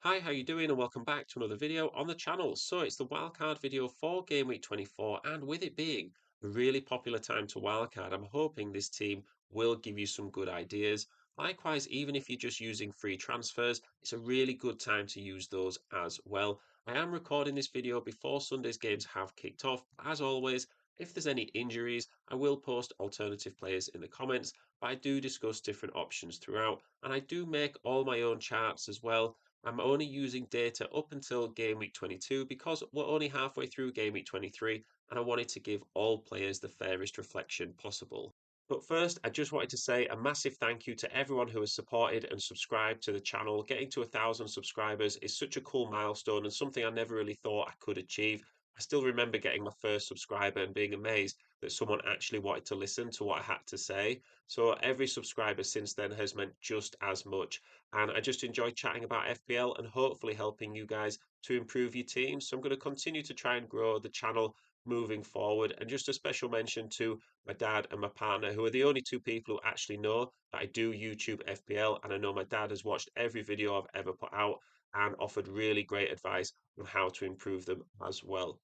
Hi, how you doing? And welcome back to another video on the channel. So it's the wildcard video for Game Week 24, and with it being a really popular time to wildcard, I'm hoping this team will give you some good ideas. Likewise, even if you're just using free transfers, it's a really good time to use those as well. I am recording this video before Sunday's games have kicked off. As always, if there's any injuries, I will post alternative players in the comments, but I do discuss different options throughout, and I do make all my own charts as well. I'm only using data up until game week 22 because we're only halfway through game week 23 and I wanted to give all players the fairest reflection possible. But first, I just wanted to say a massive thank you to everyone who has supported and subscribed to the channel. Getting to 1,000 subscribers is such a cool milestone and something I never really thought I could achieve. I still remember getting my first subscriber and being amazed that someone actually wanted to listen to what I had to say. So every subscriber since then has meant just as much. And I just enjoy chatting about FPL and hopefully helping you guys to improve your team. So I'm going to continue to try and grow the channel moving forward. And just a special mention to my dad and my partner, who are the only two people who actually know that I do YouTube FPL. And I know my dad has watched every video I've ever put out and offered really great advice on how to improve them as well.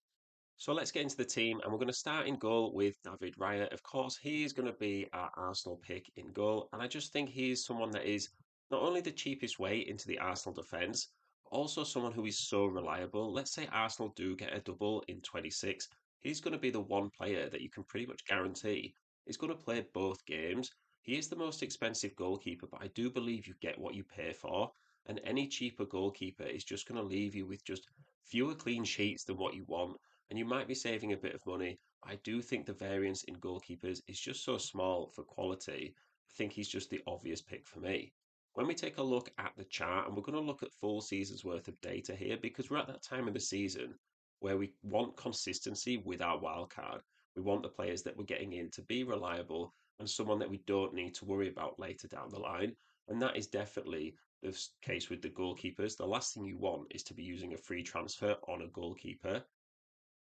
So let's get into the team, and we're going to start in goal with David Raya. Of course, he's going to be our Arsenal pick in goal, and I just think he's someone that is not only the cheapest way into the Arsenal defence, but also someone who is so reliable. Let's say Arsenal do get a double in 26, he's going to be the one player that you can pretty much guarantee is going to play both games. He is the most expensive goalkeeper, but I do believe you get what you pay for, and any cheaper goalkeeper is just going to leave you with just fewer clean sheets than what you want, and you might be saving a bit of money. I do think the variance in goalkeepers is just so small for quality. I think he's just the obvious pick for me. When we take a look at the chart, and we're going to look at full season's worth of data here because we're at that time of the season where we want consistency with our wild card. We want the players that we're getting in to be reliable and someone that we don't need to worry about later down the line. And that is definitely the case with the goalkeepers. The last thing you want is to be using a free transfer on a goalkeeper.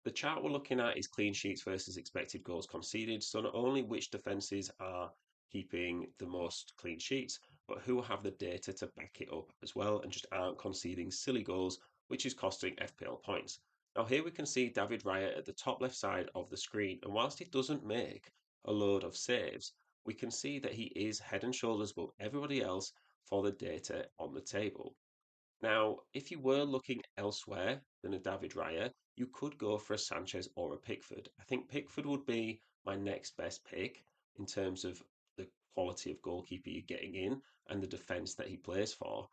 The chart we're looking at is clean sheets versus expected goals conceded. So not only which defenses are keeping the most clean sheets, but who have the data to back it up as well and just aren't conceding silly goals, which is costing FPL points. Now here we can see David Raya at the top left side of the screen, and whilst he doesn't make a load of saves, we can see that he is head and shoulders above everybody else for the data on the table. Now, if you were looking elsewhere than a David Raya, you could go for a Sanchez or a Pickford. I think Pickford would be my next best pick in terms of the quality of goalkeeper you're getting in and the defence that he plays for.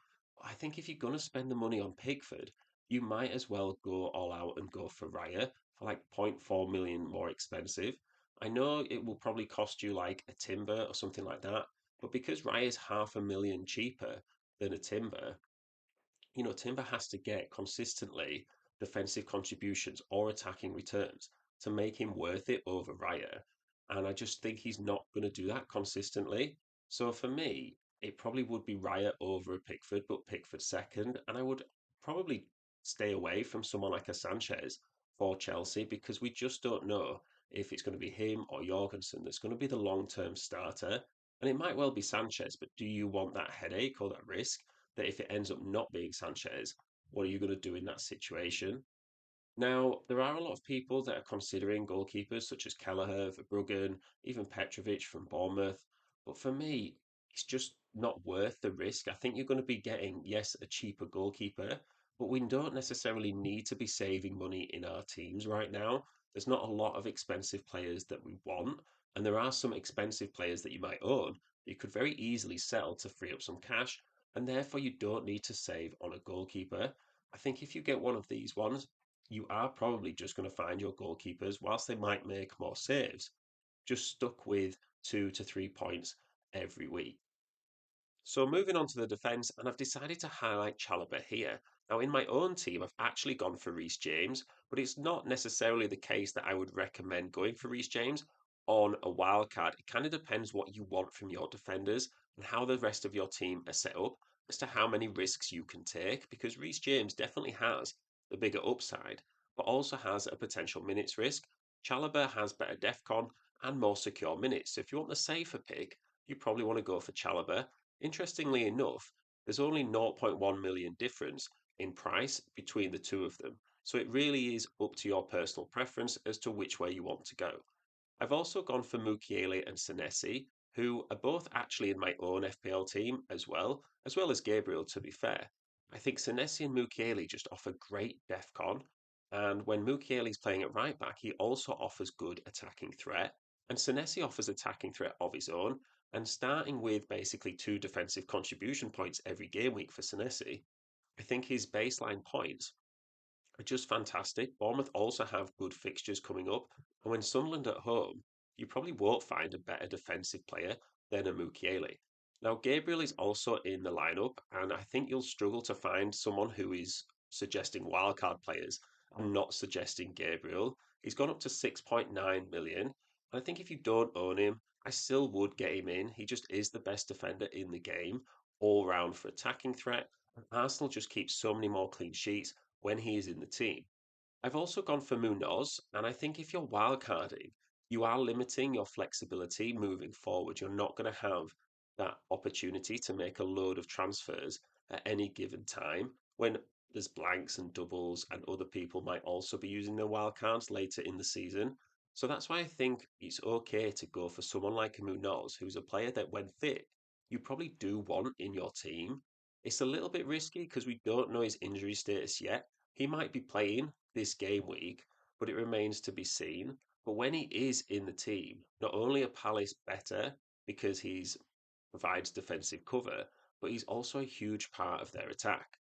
I think if you're going to spend the money on Pickford, you might as well go all out and go for Raya for like 0.4 million more expensive. I know it will probably cost you like a Timber or something like that, but because Raya is 500,000 cheaper than a Timber, Timber has to get consistently defensive contributions or attacking returns to make him worth it over Raya. And I just think he's not going to do that consistently. So for me, it probably would be Raya over a Pickford, but Pickford second. And I would probably stay away from someone like a Sanchez for Chelsea because we just don't know if it's going to be him or Jorgensen that's going to be the long term starter. And it might well be Sanchez, but do you want that headache or that risk that if it ends up not being Sanchez, what are you going to do in that situation? Now, there are a lot of people that are considering goalkeepers such as Kelleher, Verbruggen, even Petrovic from Bournemouth. But for me, it's just not worth the risk. I think you're going to be getting, yes, a cheaper goalkeeper, but we don't necessarily need to be saving money in our teams right now. There's not a lot of expensive players that we want, and there are some expensive players that you might own that you could very easily sell to free up some cash, and therefore you don't need to save on a goalkeeper. I think if you get one of these ones, you are probably just going to find your goalkeepers, whilst they might make more saves, just stuck with 2 to 3 points every week. So moving on to the defence, and I've decided to highlight Chalobah here. Now, in my own team, I've actually gone for Reece James, but it's not necessarily the case that I would recommend going for Reece James on a wild card. It kind of depends what you want from your defenders and how the rest of your team are set up as to how many risks you can take, because Reece James definitely has the bigger upside, but also has a potential minutes risk. Chalobah has better defcon and more secure minutes. So if you want the safer pick, you probably want to go for Chalobah. Interestingly enough, there's only 0.1 million difference in price between the two of them. So it really is up to your personal preference as to which way you want to go. I've also gone for Mukiele and Senesi, who are both actually in my own FPL team as well as Gabriel, to be fair. I think Senesi and Mukiele just offer great defcon, and when Mukiele's playing at right back, he also offers good attacking threat, and Senesi offers attacking threat of his own, and starting with basically two defensive contribution points every game week for Senesi, I think his baseline points are just fantastic. Bournemouth also have good fixtures coming up, and when Sunderland at home, you probably won't find a better defensive player than a Mukiele. Now, Gabriel is also in the lineup, and I think you'll struggle to find someone who is suggesting wildcard players and not suggesting Gabriel. He's gone up to 6.9 million, and I think if you don't own him, I still would get him in. He just is the best defender in the game, all round for attacking threat. And Arsenal just keep so many more clean sheets when he is in the team. I've also gone for Munoz, and I think if you're wildcarding, you are limiting your flexibility moving forward. You're not going to have that opportunity to make a load of transfers at any given time when there's blanks and doubles, and other people might also be using their wildcards later in the season. So that's why I think it's okay to go for someone like Munoz, who's a player that, when fit, you probably do want in your team. It's a little bit risky because we don't know his injury status yet. He might be playing this game week, but it remains to be seen. But when he is in the team, not only are Palace better because he's provides defensive cover, but he's also a huge part of their attack.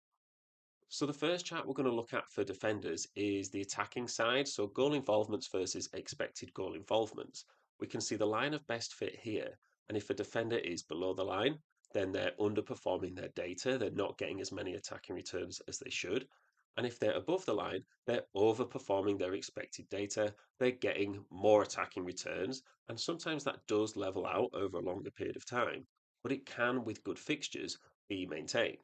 So the first chart we're going to look at for defenders is the attacking side, so goal involvements versus expected goal involvements. We can see the line of best fit here, and if a defender is below the line, then they're underperforming their data, they're not getting as many attacking returns as they should. And if they're above the line, they're overperforming their expected data, they're getting more attacking returns, and sometimes that does level out over a longer period of time, but it can, with good fixtures, be maintained.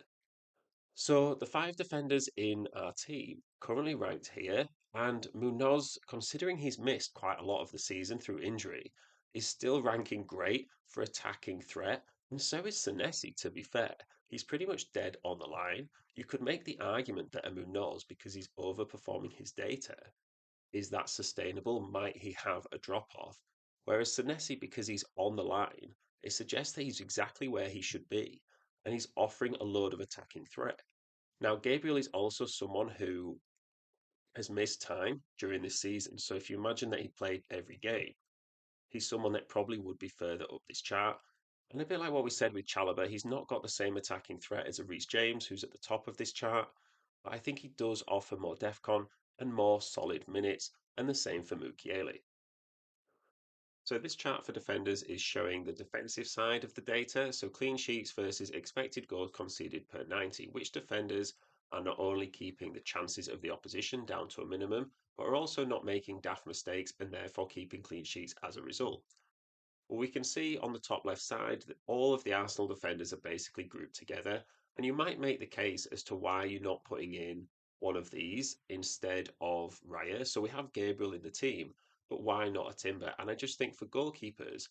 So the five defenders in our team currently ranked here, and Munoz, considering he's missed quite a lot of the season through injury, is still ranking great for attacking threat, and so is Senesi, to be fair. He's pretty much dead on the line. You could make the argument that a Munoz, because he's overperforming his data, is that sustainable? Might he have a drop off? Whereas Senesi, because he's on the line, it suggests that he's exactly where he should be, and he's offering a load of attacking threat. Now, Gabriel is also someone who has missed time during this season. So if you imagine that he played every game, he's someone that probably would be further up this chart. And a bit like what we said with Chalobah, he's not got the same attacking threat as a Reece James, who's at the top of this chart. But I think he does offer more defcon and more solid minutes, and the same for Mukiele. So this chart for defenders is showing the defensive side of the data, so clean sheets versus expected goals conceded per 90, which defenders are not only keeping the chances of the opposition down to a minimum, but are also not making daft mistakes and therefore keeping clean sheets as a result. Well, we can see on the top left side that all of the Arsenal defenders are basically grouped together, and you might make the case as to why you're not putting in one of these instead of Raya. So we have Gabriel in the team, but why not a Timber? And I just think for goalkeepers,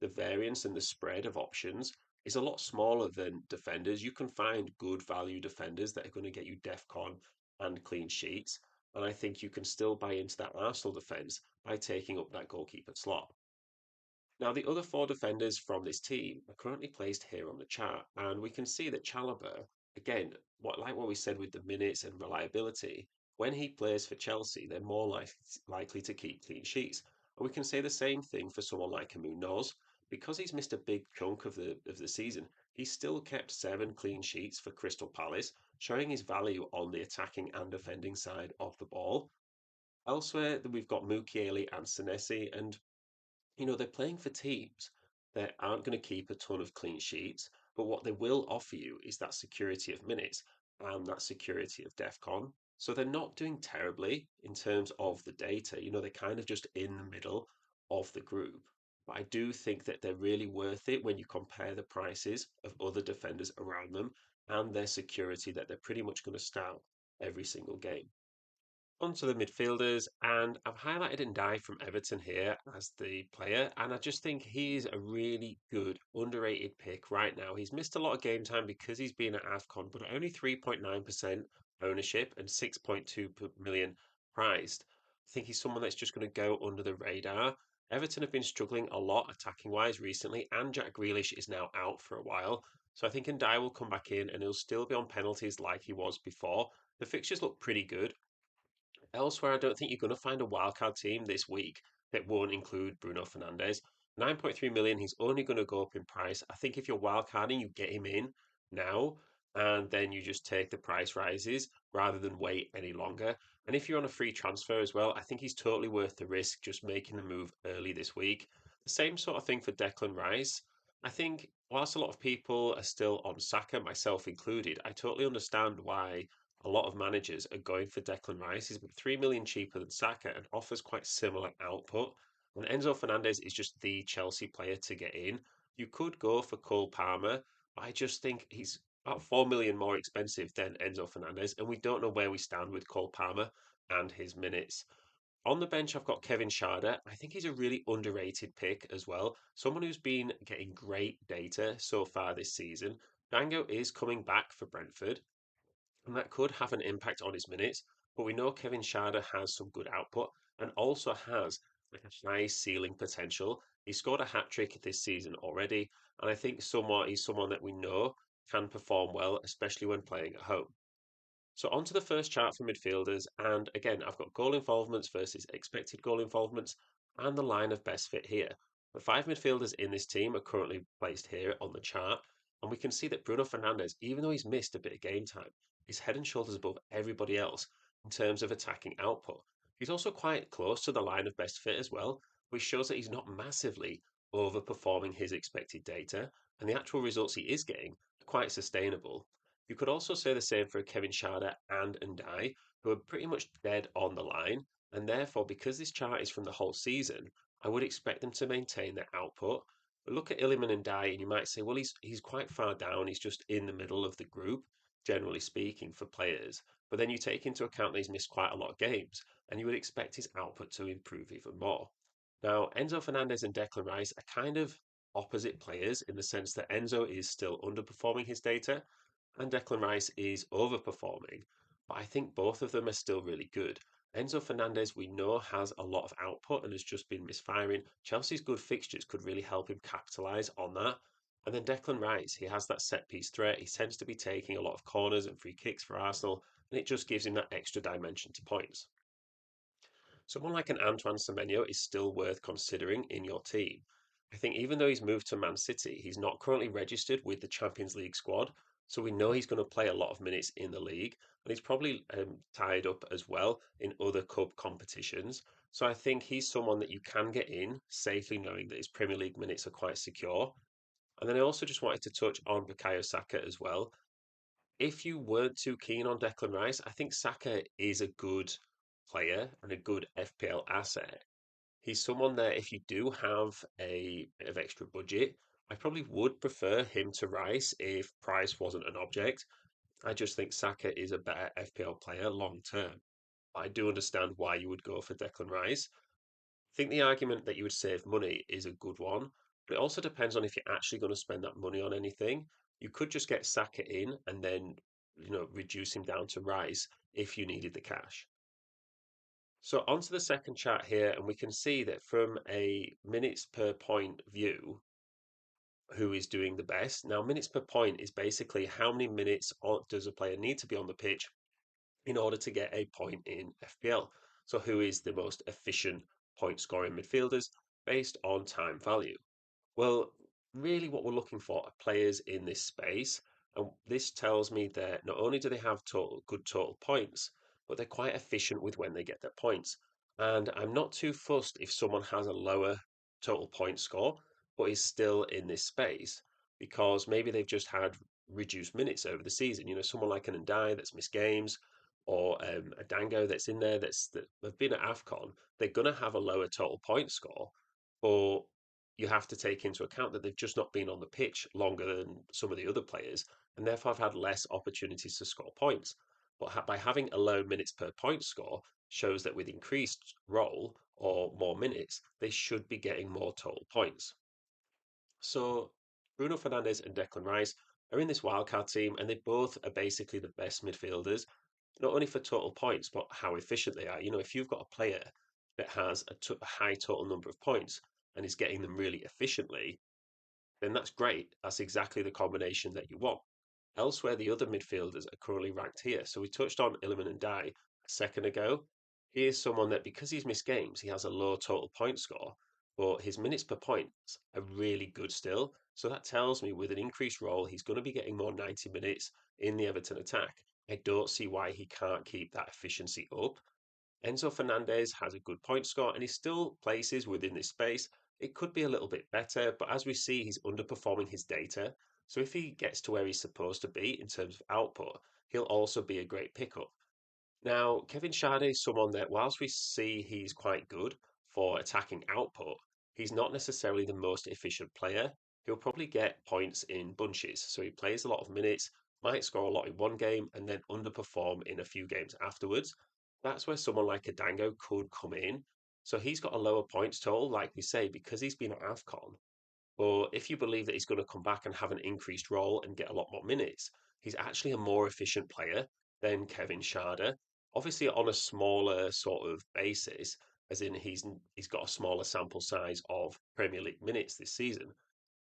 the variance and the spread of options is a lot smaller than defenders. You can find good value defenders that are going to get you defcon and clean sheets, and I think you can still buy into that Arsenal defence by taking up that goalkeeper slot. Now, the other four defenders from this team are currently placed here on the chart, and we can see that Chalobah, again, like what we said with the minutes and reliability, when he plays for Chelsea, they're more likely to keep clean sheets. And we can say the same thing for someone like Munoz. Because he's missed a big chunk of the season, he's still kept 7 clean sheets for Crystal Palace, showing his value on the attacking and defending side of the ball. Elsewhere, we've got Mukiele and Senesi, and they're playing for teams that aren't going to keep a ton of clean sheets, but what they will offer you is that security of minutes and that security of DEFCON. So they're not doing terribly in terms of the data. They're kind of just in the middle of the group. But I do think that they're really worth it when you compare the prices of other defenders around them and their security that they're pretty much going to start every single game. Onto the midfielders, and I've highlighted Ndiaye from Everton here as the player, and I just think he's a really good, underrated pick right now. He's missed a lot of game time because he's been at AFCON, but at only 3.9%, ownership and 6.2 million priced. I think he's someone that's just going to go under the radar. Everton have been struggling a lot attacking wise recently, and Jack Grealish is now out for a while. So I think Ndai will come back in and he'll still be on penalties like he was before. The fixtures look pretty good. Elsewhere, I don't think you're going to find a wildcard team this week that won't include Bruno Fernandes. 9.3 million, he's only going to go up in price. I think if you're wildcarding, you get him in now and then you just take the price rises rather than wait any longer. And if you're on a free transfer as well, I think he's totally worth the risk just making the move early this week. The same sort of thing for Declan Rice. I think whilst a lot of people are still on Saka, myself included, I totally understand why a lot of managers are going for Declan Rice. He's about 3 million cheaper than Saka and offers quite similar output. And Enzo Fernandez is just the Chelsea player to get in. You could go for Cole Palmer, but I just think he's about 4 million more expensive than Enzo Fernandez, and we don't know where we stand with Cole Palmer and his minutes. On the bench, I've got Kevin Schade. I think he's a really underrated pick as well. Someone who's been getting great data so far this season. Dango is coming back for Brentford, and that could have an impact on his minutes. But we know Kevin Schade has some good output and also has like a high ceiling potential. He scored a hat trick this season already, and I think somewhat he's someone that we know can perform well, especially when playing at home. So on to the first chart for midfielders, and again, I've got goal involvements versus expected goal involvements and the line of best fit here. The five midfielders in this team are currently placed here on the chart, and we can see that Bruno Fernandes, even though he's missed a bit of game time, is head and shoulders above everybody else in terms of attacking output. He's also quite close to the line of best fit as well, which shows that he's not massively overperforming his expected data, and the actual results he is getting are quite sustainable. You could also say the same for Kevin Schade and Ndai, who are pretty much dead on the line, and therefore, because this chart is from the whole season, I would expect them to maintain their output. But look at Iliman and Ndai, and you might say, well, he's quite far down. He's just in the middle of the group, generally speaking, for players. But then you take into account that he's missed quite a lot of games, and you would expect his output to improve even more. Now, Enzo Fernandez and Declan Rice are kind of opposite players in the sense that Enzo is still underperforming his data, and Declan Rice is overperforming, but I think both of them are still really good. Enzo Fernandez, we know, has a lot of output and has just been misfiring. Chelsea's good fixtures could really help him capitalise on that. And then Declan Rice, he has that set piece threat. He tends to be taking a lot of corners and free kicks for Arsenal, and it just gives him that extra dimension to points. Someone like an Antoine Semenyo is still worth considering in your team. I think even though he's moved to Man City, he's not currently registered with the Champions League squad. So we know he's going to play a lot of minutes in the league, and he's probably tied up as well in other cup competitions. So I think he's someone that you can get in safely, knowing that his Premier League minutes are quite secure. And then I also just wanted to touch on Bukayo Saka as well. If you weren't too keen on Declan Rice, I think Saka is a good player and a good FPL asset. He's someone that if you do have a bit of extra budget, I probably would prefer him to Rice if price wasn't an object. I just think Saka is a better FPL player long term. I do understand why you would go for Declan Rice. I think the argument that you would save money is a good one, but it also depends on if you're actually going to spend that money on anything. You could just get Saka in and then, reduce him down to Rice if you needed the cash. So onto the second chart here, and we can see that from a minutes per point view, who is doing the best. Now, minutes per point is basically how many minutes does a player need to be on the pitch in order to get a point in FPL. So who is the most efficient point scoring midfielders based on time value? Well, really, what we're looking for are players in this space. And this tells me that not only do they have good total points, but they're quite efficient with when they get their points. And I'm not too fussed if someone has a lower total point score, but is still in this space because maybe they've just had reduced minutes over the season. Someone like an Ndai that's missed games, or a Dango that's in there that have been at AFCON, they're going to have a lower total point score, but you have to take into account that they've just not been on the pitch longer than some of the other players, and therefore have had less opportunities to score points. But by having a low minutes per point score, shows that with increased role or more minutes, they should be getting more total points. So Bruno Fernandes and Declan Rice are in this wildcard team, and they both are basically the best midfielders. not only for total points, but how efficient they are. If you've got a player that has a high total number of points and is getting them really efficiently, then that's great. That's exactly the combination that you want. Elsewhere, the other midfielders are currently ranked here. So we touched on Illiman and Dye a second ago. He is someone that, because he's missed games, he has a low total point score, but his minutes per points are really good still. So that tells me with an increased role, he's going to be getting more 90 minutes in the Everton attack. I don't see why he can't keep that efficiency up. Enzo Fernandez has a good point score and he still places within this space. It could be a little bit better, but as we see, he's underperforming his data. So if he gets to where he's supposed to be in terms of output, he'll also be a great pickup. Now, Kevin Schade is someone that, whilst we see he's quite good for attacking output, he's not necessarily the most efficient player. He'll probably get points in bunches. So he plays a lot of minutes, might score a lot in one game, and then underperform in a few games afterwards. That's where someone like Adango could come in. So he's got a lower points total, like we say, because he's been at AFCON. But if you believe that he's going to come back and have an increased role and get a lot more minutes, he's actually a more efficient player than Kevin Schade. Obviously, on a smaller sort of basis, as in he's got a smaller sample size of Premier League minutes this season.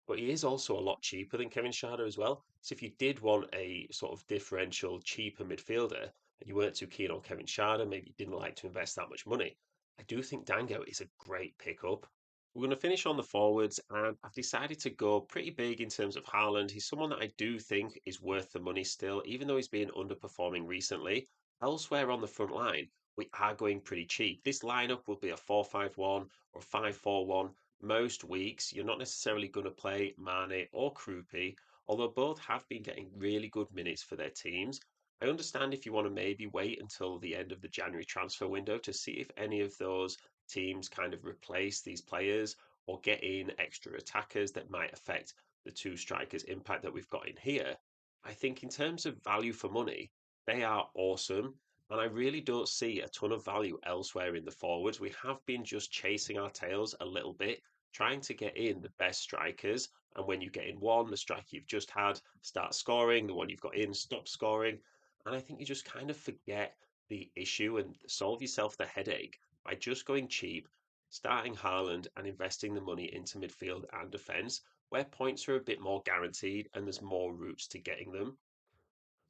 But he is also a lot cheaper than Kevin Schade as well. So if you did want a sort of differential, cheaper midfielder, and you weren't too keen on Kevin Schade, maybe you didn't like to invest that much money, I do think Dango is a great pickup. We're going to finish on the forwards, and I've decided to go pretty big in terms of Haaland. He's someone that I do think is worth the money still, even though he's been underperforming recently. Elsewhere on the front line, we are going pretty cheap. This lineup will be a 4-5-1 or 5-4-1 most weeks. You're not necessarily going to play Mane or Krupi, although both have been getting really good minutes for their teams. I understand if you want to maybe wait until the end of the January transfer window to see if any of those teams kind of replace these players or get in extra attackers that might affect the two strikers' impact that we've got in here. I think in terms of value for money, they are awesome. And I really don't see a ton of value elsewhere in the forwards. We have been just chasing our tails a little bit, trying to get in the best strikers. And when you get in one, the striker you've just had start scoring, the one you've got in stop scoring. And I think you just kind of forget the issue and solve yourself the headache by just going cheap, starting Haaland and investing the money into midfield and defence, where points are a bit more guaranteed and there's more routes to getting them.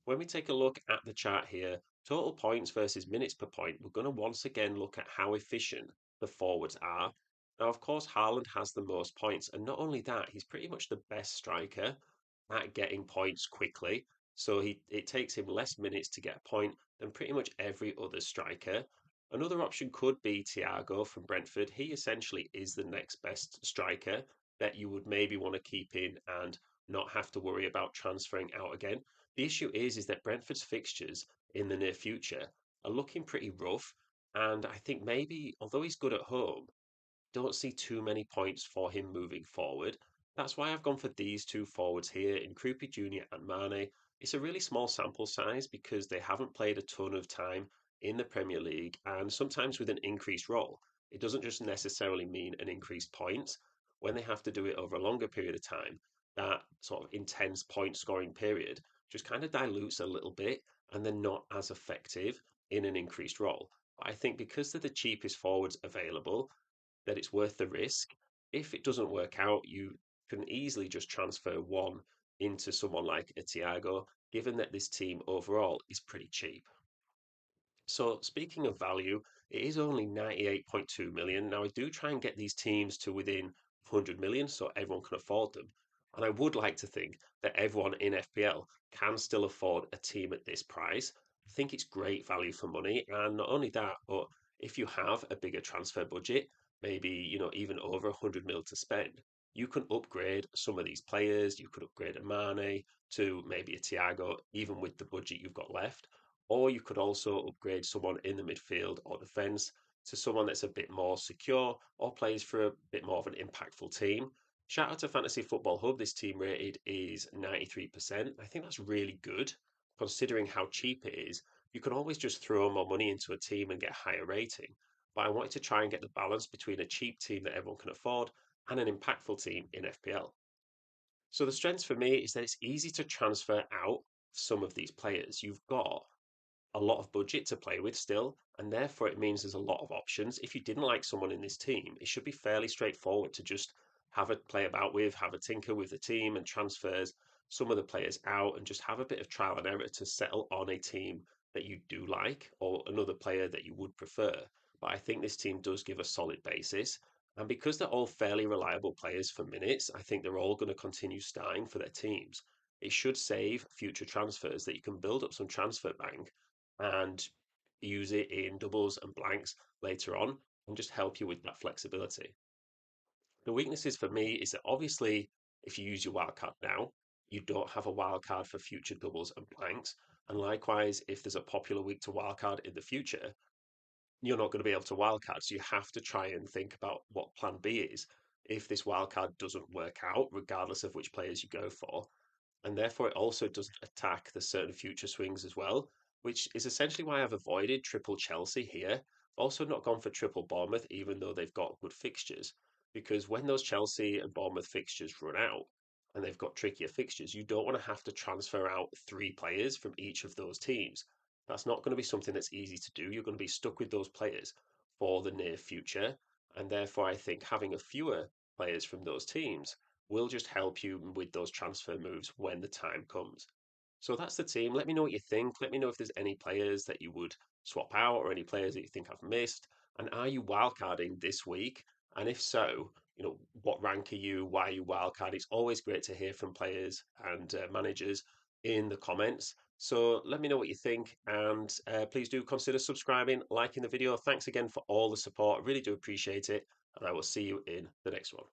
When we take a look at the chart here, total points versus minutes per point, we're going to once again look at how efficient the forwards are. Now, of course, Haaland has the most points, and not only that, he's pretty much the best striker at getting points quickly. So it takes him less minutes to get a point than pretty much every other striker. Another option could be Thiago from Brentford. He essentially is the next best striker that you would maybe want to keep in and not have to worry about transferring out again. The issue is that Brentford's fixtures in the near future are looking pretty rough, and I think maybe although he's good at home, don't see too many points for him moving forward. That's why I've gone for these two forwards here in Krupi Jr. and Mane. It's a really small sample size because they haven't played a ton of time in the Premier League, and sometimes with an increased role, it doesn't just necessarily mean an increased points. When they have to do it over a longer period of time, that sort of intense point scoring period just kind of dilutes a little bit and they're not as effective in an increased role. But I think because they're the cheapest forwards available, that it's worth the risk. If it doesn't work out, you can easily just transfer one into someone like a Thiago, given that this team overall is pretty cheap. So speaking of value, it is only 98.2 million. Now I do try and get these teams to within 100 million so everyone can afford them. And I would like to think that everyone in FPL can still afford a team at this price. I think it's great value for money. And not only that, but if you have a bigger transfer budget, maybe, even over 100 mil to spend, you can upgrade some of these players. You could upgrade a Mane to maybe a Thiago, even with the budget you've got left, or you could also upgrade someone in the midfield or defence to someone that's a bit more secure or plays for a bit more of an impactful team. Shout out to Fantasy Football Hub. This team rated is 93%. I think that's really good considering how cheap it is. You can always just throw more money into a team and get a higher rating. But I wanted to try and get the balance between a cheap team that everyone can afford and an impactful team in FPL. So the strengths for me is that it's easy to transfer out some of these players. You've got a lot of budget to play with still, and therefore it means there's a lot of options. If you didn't like someone in this team, it should be fairly straightforward to just have a play about with, have a tinker with the team and transfers some of the players out and just have a bit of trial and error to settle on a team that you do like or another player that you would prefer. But I think this team does give a solid basis. And because they're all fairly reliable players for minutes, I think they're all going to continue starting for their teams. It should save future transfers that you can build up some transfer bank and use it in doubles and blanks later on and just help you with that flexibility. The weaknesses for me is that obviously, if you use your wildcard now, you don't have a wildcard for future doubles and blanks. And likewise, if there's a popular week to wildcard in the future, you're not going to be able to wildcard. So you have to try and think about what plan B is if this wildcard doesn't work out, regardless of which players you go for. And therefore, it also does attack the certain future swings as well, which is essentially why I've avoided triple Chelsea here. I've also not gone for triple Bournemouth, even though they've got good fixtures, because when those Chelsea and Bournemouth fixtures run out and they've got trickier fixtures, you don't want to have to transfer out three players from each of those teams. That's not going to be something that's easy to do. You're going to be stuck with those players for the near future. And therefore, I think having a fewer players from those teams will just help you with those transfer moves when the time comes. So that's the team. Let me know what you think. Let me know if there's any players that you would swap out or any players that you think I've missed. And are you wildcarding this week? And if so, what rank are you? Why are you wildcard? It's always great to hear from players and managers in the comments. So let me know what you think, and please do consider subscribing, liking the video. Thanks again for all the support. I really do appreciate it, and I will see you in the next one.